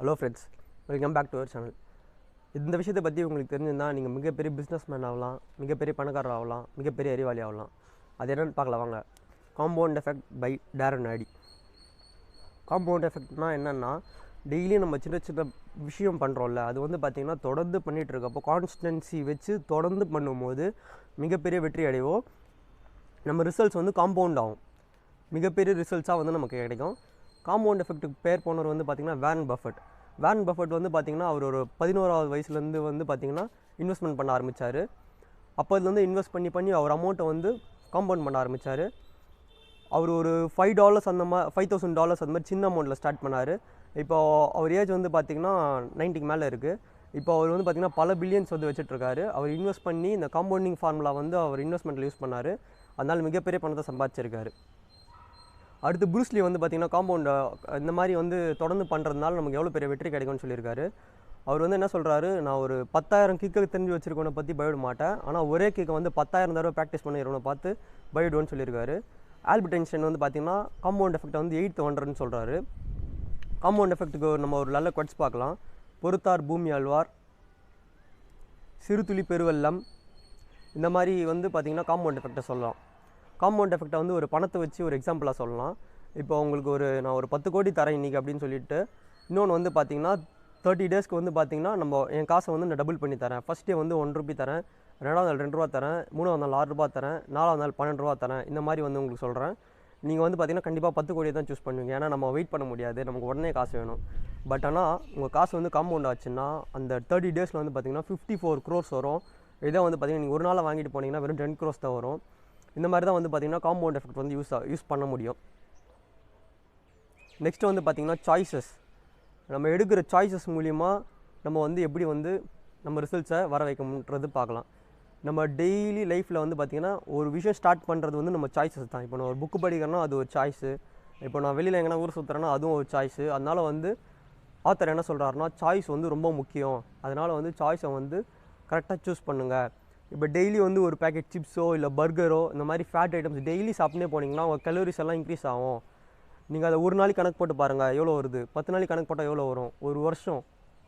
Hello friends, welcome back to our channel. இந்த விஷயத்தை பற்றி உங்களுக்கு தெரிஞ்சிருந்தால் நீங்கள் மிகப்பெரிய பிஸ்னஸ்மேன் ஆகலாம், மிகப்பெரிய பணக்காரர் ஆகலாம், மிகப்பெரிய அறிவாளி ஆகலாம். அது என்னென்னு பார்க்கலாம் வாங்க. Compound effect by Darren Hardy. Compound எஃபெக்ட்னால் என்னென்னா, டெய்லியும் நம்ம சின்ன சின்ன விஷயம் பண்ணுறோம்ல, அது வந்து பார்த்திங்கன்னா தொடர்ந்து பண்ணிகிட்ருக்கப்போ கான்ஸ்டன்சி வச்சு தொடர்ந்து பண்ணும்போது மிகப்பெரிய வெற்றி அடைவோம். நம்ம ரிசல்ட்ஸ் வந்து காம்பவுண்ட் ஆகும், மிகப்பெரிய ரிசல்ட்ஸாக வந்து நமக்கு கிடைக்கும். காம்பவுண்ட் எஃபெக்ட்டுக்கு பேர் போனவர் வந்து பார்த்திங்கன்னா வேரன் பஃபெட் வந்து பார்த்திங்கன்னா அவர் ஒரு 11வது வயசுலேருந்து வந்து பார்த்திங்கன்னா இன்வெஸ்ட்மெண்ட் பண்ண ஆரம்பித்தார். அப்போதுலேருந்து இன்வெஸ்ட் பண்ணி அவர் அமௌண்ட்டை வந்து காம்பவுண்ட் பண்ண ஆரம்பித்தார். அவர் ஒரு $5 அந்த மாதிரி $5,000 அந்த மாதிரி சின்ன அமௌண்ட்டில் ஸ்டார்ட் பண்ணார். இப்போ அவர் ஏஜ் வந்து பார்த்திங்கன்னா 90க்கு மேலே இருக்குது. இப்போ அவர் வந்து பார்த்திங்கன்னா பல பில்லியன்ஸ் வந்து வச்சுட்ருக்காரு. அவர் இன்வெஸ்ட் பண்ணி இந்த காம்பவுண்டிங் ஃபார்முலா வந்து அவர் இன்வெஸ்ட்மெண்ட்டில் யூஸ் பண்ணார். அதனால் மிகப்பெரிய பணத்தை சம்பாதிச்சிருக்காரு. அடுத்து ப்ரூஸ்லி வந்து பார்த்திங்கன்னா காம்பவுண்டை இந்த மாதிரி வந்து தொடர்ந்து பண்ணுறதுனால நமக்கு எவ்வளோ பெரிய வெற்றி கிடைக்கும்னு சொல்லியிருக்காரு. அவர் வந்து என்ன சொல்கிறாரு, நான் ஒரு 10,000 கிக்கு தெரிஞ்சு வச்சுருக்கவனை பற்றி பயவிட மாட்டேன், ஆனால் ஒரே கிக்கை வந்து 10,000 தடவை ப்ராக்டிஸ் பண்ணிடுறவனை பார்த்து பயவிடுவோன்னு சொல்லியிருக்காரு. ஆல்பர்ட் ஐன்ஸ்டைன் வந்து பார்த்திங்கன்னா காம்பவுண்ட் எஃபெக்ட்டை வந்து 8th ஒண்டர்னு சொல்கிறாரு. காம்பவுண்ட் எஃபெக்ட்டுக்கு நம்ம ஒரு நல்ல குவட்ஸ் பார்க்கலாம். பொறுத்தார் பூமி ஆழ்வார், சிறுதுளி பெருவெல்லம், இந்த மாதிரி வந்து பார்த்திங்கன்னா காம்பவுண்ட் எஃபெக்ட்டை சொல்லலாம். காம்பவுண்ட் எஃபெக்ட்டை வந்து ஒரு பணத்தை வச்சு ஒரு எக்ஸாம்பிளாக சொல்லலாம். இப்போ உங்களுக்கு நான் ஒரு 10 கோடி தரேன் இன்றைக்கி அப்படின்னு சொல்லிட்டு, இன்னொன்று வந்து பார்த்திங்கன்னா 30 டேஸ்க்கு வந்து பார்த்திங்கன்னா என் காசை வந்து நான் டபுள் பண்ணி தரேன். ஃபஸ்ட் டே வந்து ₹1 தரேன், 2வது நாள் ₹2 தரேன், 3வது நாள் ₹6 தரேன், 4வது நாள் ₹12 தரேன். இந்த மாதிரி வந்து உங்களுக்கு சொல்கிறேன். நீங்கள் வந்து பார்த்திங்கன்னா கண்டிப்பாக 10 கோடியை தான் சூஸ் பண்ணுவீங்க. ஏன்னா நம்ம வெயிட் பண்ண முடியாது, நமக்கு உடனே காசு வேணும். பட் ஆனால் உங்கள் காசு வந்து காம்பவுண்ட் ஆச்சுன்னா அந்த 30 டேஸில் வந்து பார்த்திங்கன்னா 54 crores வரும். இதை வந்து பார்த்திங்கன்னா நீங்கள் ஒரு நாளில் வாங்கிட்டு போனீங்கன்னா வெறும் 10 crores தான் வரும். இந்த மாதிரி தான் வந்து பார்த்திங்கன்னா காம்பவுண்ட் எஃபெக்ட் வந்து யூஸ் பண்ண முடியும். நெக்ஸ்ட்டு வந்து பார்த்திங்கன்னா சாய்ஸஸ். நம்ம எடுக்கிற சாய்ஸஸ் மூலிமா நம்ம வந்து எப்படி வந்து நம்ம ரிசல்ட்ஸை வர வைக்கணுன்றது பார்க்கலாம். நம்ம டெய்லி லைஃப்பில் வந்து பார்த்திங்கன்னா ஒரு விஷயம் ஸ்டார்ட் பண்ணுறது வந்து நம்ம சாய்ஸஸ் தான். இப்போ நான் ஒரு புக்கு படிக்கிறேன்னா அது ஒரு சாய்ஸு, இப்போ நான் வெளியில் எங்கன்னா ஊர் சுற்றுறேன்னா அதுவும் ஒரு சாய்ஸு. அதனால் வந்து ஆத்தர் என்ன சொல்கிறாருன்னா, சாய்ஸ் வந்து ரொம்ப முக்கியம், அதனால் வந்து சாய்ஸை வந்து கரெக்டாக சூஸ் பண்ணுங்கள். இப்போ டெய்லி வந்து ஒரு பேக்கெட் சிப்ஸோ இல்லை பர்கரோ இந்த மாதிரி ஃபேட் ஐட்டம்ஸ் டெய்லி சாப்பிட்டே போனீங்கன்னா உங்கள் கலோரிஸ் எல்லாம் இன்க்ரீஸ் ஆகும். நீங்கள் அதை ஒரு நாளைக்கு கணக்கு போட்டு பாருங்கள் எவ்வளோ வருது, 10 நாளைக்கு கணக்கு போட்டால் எவ்வளோ வரும், ஒரு வருஷம்,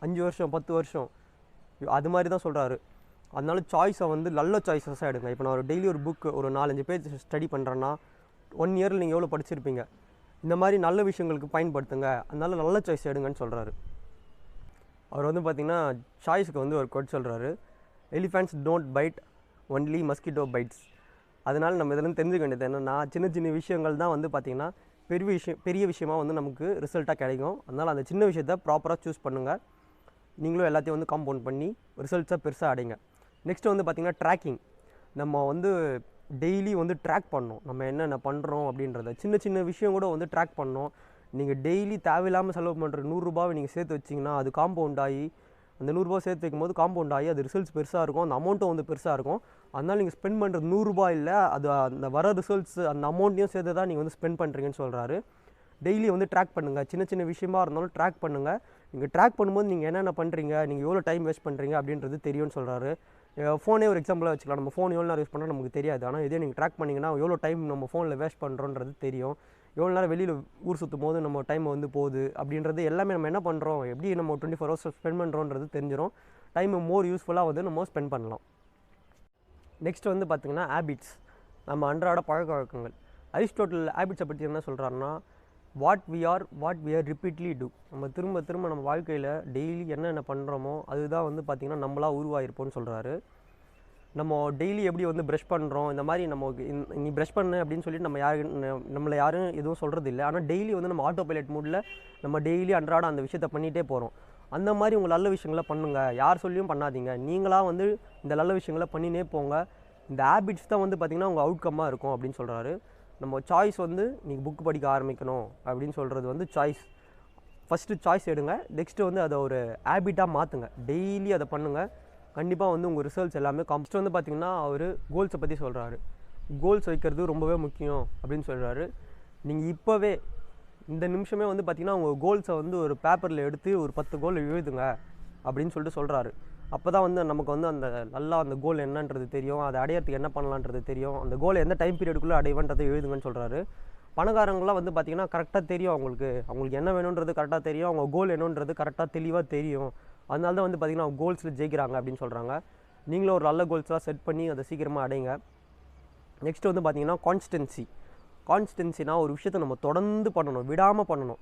5 வருஷம், 10 வருஷம், அது மாதிரி தான் சொல்கிறாரு. அதனால சாய்ஸை வந்து நல்ல சாய்ஸஸாக எடுங்க. இப்போ நான் ஒரு டெய்லி ஒரு புக்கு ஒரு 4-5 பேஜ் ஸ்டடி பண்ணுறேன்னா 1 இயரில் நீங்கள் எவ்வளோ படிச்சிருப்பீங்க. இந்த மாதிரி நல்ல விஷயங்களுக்கு பயன்படுத்துங்க, அதனால நல்ல சாய்ஸ் எடுங்கன்னு சொல்கிறாரு. அவர் வந்து பார்த்திங்கன்னா சாய்ஸுக்கு வந்து ஒரு கோட் சொல்கிறாரு, elephants don't bite, only mosquito bites. அதனால் நம்ம இதெல்லாம் தெரிஞ்சுக்க வேண்டியது என்னென்னா, சின்ன சின்ன விஷயங்கள் தான் வந்து பார்த்திங்கன்னா பெரிய விஷயமாக வந்து நமக்கு ரிசல்ட்டாக கிடைக்கும். அதனால் அந்த சின்ன விஷயத்தை ப்ராப்பராக சூஸ் பண்ணுங்கள். நீங்களும் எல்லாத்தையும் வந்து காம்பவுண்ட் பண்ணி ரிசல்ட்ஸை பெருசாக அடைங்க. நெக்ஸ்ட்டு வந்து பார்த்திங்கன்னா ட்ராக்கிங். நம்ம வந்து டெய்லி வந்து ட்ராக் பண்ணணும், நம்ம என்னென்ன பண்ணுறோம் அப்படின்றத. சின்ன சின்ன விஷயம் கூட வந்து ட்ராக் பண்ணணும். நீங்கள் டெய்லி தேவையில்லாமல் செலவு பண்ணுற ₹100 நீங்கள் சேர்த்து வச்சிங்கன்னா அது காம்பவுண்ட் ஆகி, அந்த ₹100 சேர்த்து வைக்கும்போது காம்பவுண்ட் ஆகி அது ரிசல்ட்ஸ் பெருசாக இருக்கும், அந்த அமௌண்ட்டும் வந்து பெருசாக இருக்கும். அதனால் நீங்கள் ஸ்பெண்ட் பண்ணுறது ₹100 இல்லை, அது அந்த வர ரிசல்ட்ஸ் அந்த அமௌண்ட்டையும் சேர்த்து தான் நீங்கள் வந்து ஸ்பெண்ட் பண்ணுறீங்கன்னு சொல்கிறாரு. டெய்லி வந்து ட்ராக் பண்ணுங்கள், சின்ன சின்ன விஷயமா இருந்தாலும் ட்ராக் பண்ணுங்கள். நீங்கள் ட்ராக் பண்ணும்போது நீங்கள் என்னென்ன பண்ணுறீங்க, நீங்கள் எவ்வளோ டைம் வேஸ்ட் பண்ணுறீங்க அப்படின்றது தெரியும்னு சொல்கிறாரு. ஃபோனே ஒரு எக்ஸாம்பிளாக வச்சுக்கலாம். நம்ம ஃபோன் எவ்வளோ நேரம் யூஸ் பண்ணால் நமக்கு தெரியாது, ஆனால் இதே நீங்கள் ட்ராக் பண்ணிங்கன்னா எவ்வளோ டைம் நம்ம ஃபோனில் வேஸ்ட் பண்ணுறோன்றது தெரியும். எவ்வளோ நேரம் வெளியில் ஊர் சுற்றும் போது நம்ம டைம் வந்து போகுது அப்படின்றது எல்லாமே நம்ம என்ன பண்ணுறோம், எப்படி நம்ம 24 hours ஸ்பெண்ட் பண்ணுறோன்றது தெரிஞ்சிடும். டைமை மோர் யூஸ்ஃபுல்லாக வந்து நம்ம ஸ்பெண்ட் பண்ணலாம். நெக்ஸ்ட் வந்து பார்த்திங்கன்னா ஹேபிட்ஸ், நம்ம அன்றாட பழக்க வழக்கங்கள். அரிஸ்டோட்டில் ஹேபிட்ஸை பற்றி என்ன சொல்கிறாருன்னா, what we are repeatedly do. நம்ம திரும்ப திரும்ப நம்ம வாழ்க்கையில் டெய்லி என்னென்ன பண்ணுறோமோ அதுதான் வந்து பார்த்திங்கன்னா நம்மளாக உருவாயிருப்போம்னு சொல்கிறாரு. நம்ம டெய்லி எப்படி வந்து ப்ரஷ் பண்ணுறோம், இந்த மாதிரி நம்ம நீ ப்ரஷ் பண்ணு அப்படின்னு சொல்லிட்டு நம்மளை யாரும் எதுவும் சொல்கிறது இல்லை. ஆனால் டெய்லி வந்து நம்ம ஆட்டோ பைலட் மூடில் நம்ம டெய்லி அன்றாட அந்த விஷயத்தை பண்ணிகிட்டே போகிறோம். அந்த மாதிரி உங்கள் நல்ல விஷயங்களை பண்ணுங்கள், யார் சொல்லியும் பண்ணாதீங்க. நீங்களாக வந்து இந்த நல்ல விஷயங்களை பண்ணினே போங்க. இந்த ஹேபிட்ஸ் தான் வந்து பார்த்திங்கன்னா உங்கள் அவுட்கம்மாக இருக்கும் அப்படின்னு சொல்கிறாரு. நம்ம சாய்ஸ் வந்து நீங்கள் புக் படிக்க ஆரம்பிக்கணும் அப்படின்னு சொல்கிறது வந்து சாய்ஸ். ஃபஸ்ட்டு சாய்ஸ் எடுங்க, நெக்ஸ்ட்டு வந்து அதை ஒரு ஹேபிட்டாக மாற்றுங்க, டெய்லி அதை பண்ணுங்கள். கண்டிப்பாக வந்து உங்கள் ரிசல்ட்ஸ் எல்லாமே காம்ஸ்ட் வந்து பார்த்திங்கன்னா அவர் கோல்ஸை பற்றி சொல்கிறாரு. கோல்ஸ் வைக்கிறது ரொம்பவே முக்கியம் அப்படின்னு சொல்கிறாரு. நீங்கள் இப்போவே இந்த நிமிஷமே வந்து பார்த்திங்கன்னா உங்கள் கோல்ஸை வந்து ஒரு பேப்பரில் எடுத்து ஒரு 10 கோல் எழுதுங்க அப்படின்னு சொல்லிட்டு சொல்கிறாரு. அப்போ தான் வந்து நமக்கு வந்து அந்த கோல் என்னன்றது தெரியும், அதை அடையிறதுக்கு என்ன பண்ணலான்றது தெரியும், அந்த கோலை எந்த டைம் பீரியடுக்குள்ளே அடைவன்றது எழுதுங்கன்னு சொல்கிறாரு. பணக்காரங்களாம் வந்து பார்த்திங்கன்னா கரெக்டாக தெரியும் அவங்களுக்கு என்ன வேணுன்றது கரெக்டாக தெரியும், அவங்க கோல் என்னன்றது கரெக்டாக தெளிவாக தெரியும். அதனால தான் வந்து பார்த்திங்கன்னா அவங்க கோல்ஸில் ஜெயிக்கிறாங்க அப்படின்னு சொல்கிறாங்க. நீங்களும் ஒரு நல்ல கோல்ஸ்லாம் செட் பண்ணி அதை சீக்கிரமாக அடைங்க. நெக்ஸ்ட் வந்து பார்த்திங்கன்னா கான்ஸ்டன்சினா ஒரு விஷயத்தை நம்ம தொடர்ந்து பண்ணணும், விடாமல் பண்ணணும்.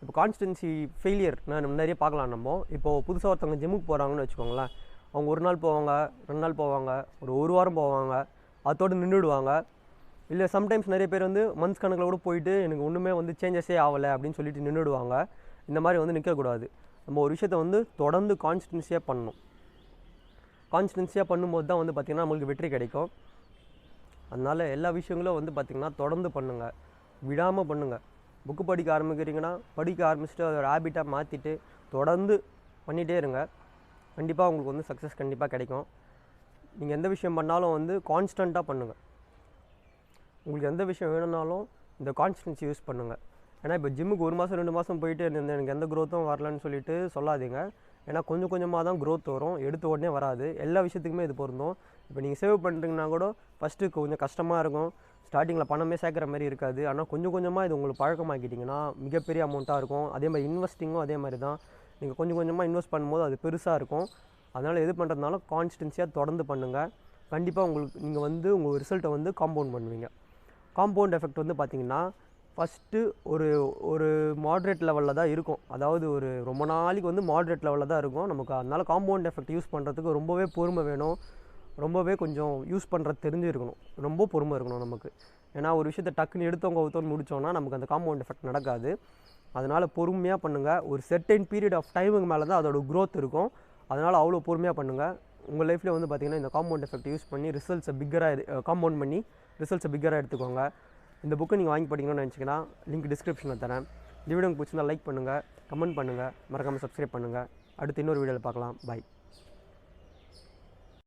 இப்போ கான்ஸ்டன்சி ஃபெயிலியர் நிறைய பார்க்கலாம். இப்போது புதுசாக ஒருத்தவங்க ஜிம்முக்கு போகிறாங்கன்னு வச்சுக்கோங்களேன். அவங்க 1 நாள் போவாங்க, 2 நாள் போவாங்க, ஒரு வாரம் போவாங்க, அதோடு நின்றுடுவாங்க. இல்லை சம்டைம்ஸ் நிறைய பேர் வந்து மந்த்ஸ் கணக்கில் கூட போயிட்டு எனக்கு ஒன்றுமே வந்து சேஞ்சஸே ஆகலை அப்படின்னு சொல்லிட்டு நின்றுடுவாங்க. இந்த மாதிரி வந்து நிற்கக்கூடாது. நம்ம ஒரு விஷயத்தை வந்து தொடர்ந்து கான்ஸ்டன்சியாக பண்ணணும். கான்ஸ்டன்சியாக பண்ணும்போது தான் வந்து பார்த்திங்கன்னா நம்மளுக்கு வெற்றி கிடைக்கும். அதனால் எல்லா விஷயங்களும் வந்து பார்த்திங்கன்னா தொடர்ந்து பண்ணுங்கள், விடாமல் பண்ணுங்கள். புக்கு படிக்க ஆரம்பிக்கிறீங்கன்னா படிக்க ஆரம்பிச்சுட்டு அதை ஒரு ஹேபிட்டாக மாற்றிட்டு தொடர்ந்து பண்ணிகிட்டே இருங்க. கண்டிப்பாக உங்களுக்கு வந்து சக்ஸஸ் கண்டிப்பாக கிடைக்கும். நீங்கள் எந்த விஷயம் பண்ணாலும் வந்து கான்ஸ்டண்ட்டாக பண்ணுங்கள். உங்களுக்கு எந்த விஷயம் வேணும்னாலும் இந்த கான்ஸ்டன்சி யூஸ் பண்ணுங்கள். ஏன்னா இப்போ ஜிம்முக்கு 1 மாதம் 2 மாதம் போயிட்டு எனக்கு எந்த க்ரோத்தும் வரலன்னு சொல்லிட்டு சொல்லாதீங்க. ஏன்னா கொஞ்சம் கொஞ்சமாக தான் க்ரோத் வரும், எடுத்த உடனே வராது. எல்லா விஷயத்துக்குமே இது பொருந்தும். இப்போ நீங்கள் சேவ் பண்ணுறீங்கன்னா கூட ஃபஸ்ட்டு கொஞ்சம் கஷ்டமாக இருக்கும், ஸ்டார்டிங்கில் பணமே சேர்க்குற மாதிரி இருக்காது. ஆனால் கொஞ்சம் கொஞ்சமாக இது உங்களுக்கு பழக்கமாக்கிட்டிங்கன்னா மிகப்பெரிய அமௌண்ட்டாக இருக்கும். அதே மாதிரி இன்வெஸ்டிங்கும் அதே மாதிரி தான். நீங்கள் கொஞ்சம் கொஞ்சமாக இன்வெஸ்ட் பண்ணும்போது அது பெருசாக இருக்கும். அதனால் எது பண்ணுறதுனாலும் கான்ஸ்டன்சியாக தொடர்ந்து பண்ணுங்கள். கண்டிப்பாக நீங்கள் வந்து உங்கள் ரிசல்ட்டை வந்து காம்பவுண்ட் பண்ணுவீங்க. காம்பவுண்ட் எஃபெக்ட் வந்து பார்த்திங்கன்னா ஃபஸ்ட்டு ஒரு மாட்ரேட் லெவலில் தான் இருக்கும். அதாவது ஒரு ரொம்ப நாளைக்கு வந்து மாட்ரேட் லெவலில் தான் இருக்கும் நமக்கு. அதனால் காம்பவுண்ட் எஃபெக்ட் யூஸ் பண்ணுறதுக்கு ரொம்பவே பொறுமை வேணும், ரொம்பவே கொஞ்சம் யூஸ் பண்ணுறது தெரிஞ்சிருக்கணும், ரொம்ப பொறுமை இருக்கணும் நமக்கு. ஏன்னா ஒரு விஷயத்தை டக்குன்னு எடுத்தவங்க முடித்தோன்னா நமக்கு அந்த காம்பவுண்ட் எஃபெக்ட் நடக்காது. அதனால் பொறுமையாக பண்ணுங்கள். ஒரு செர்டைன் பீரியட் ஆஃப் டைமுக்கு மேலே தான் அதோட க்ரோத் இருக்கும். அதனால் அவ்வளோ பொறுமையாக பண்ணுங்கள். உங்கள் லைஃப்லேயே வந்து பார்த்திங்கன்னா இந்த காம்பவுண்ட் எஃபெக்ட் யூஸ் பண்ணி ரிசல்ட்ஸை காம்பவுண்ட் பண்ணி ரிசல்ட்ஸை பிக்கராக எடுத்துக்கோங்க. இந்த புக்கை நீங்கள் வாங்கி படிக்கணும்னு நினச்சிங்கன்னா லிங்க் டிஸ்கிரிப்ஷனில் தரேன். இந்த வீடியோ உங்களுக்கு பிடிச்சிருந்தா லைக் பண்ணுங்கள், கமெண்ட் பண்ணுங்கள், மறக்காமல் சப்ஸ்கிரைப் பண்ணுங்கள். அடுத்து இன்னொரு வீடியோவில் பார்க்கலாம். பாய்.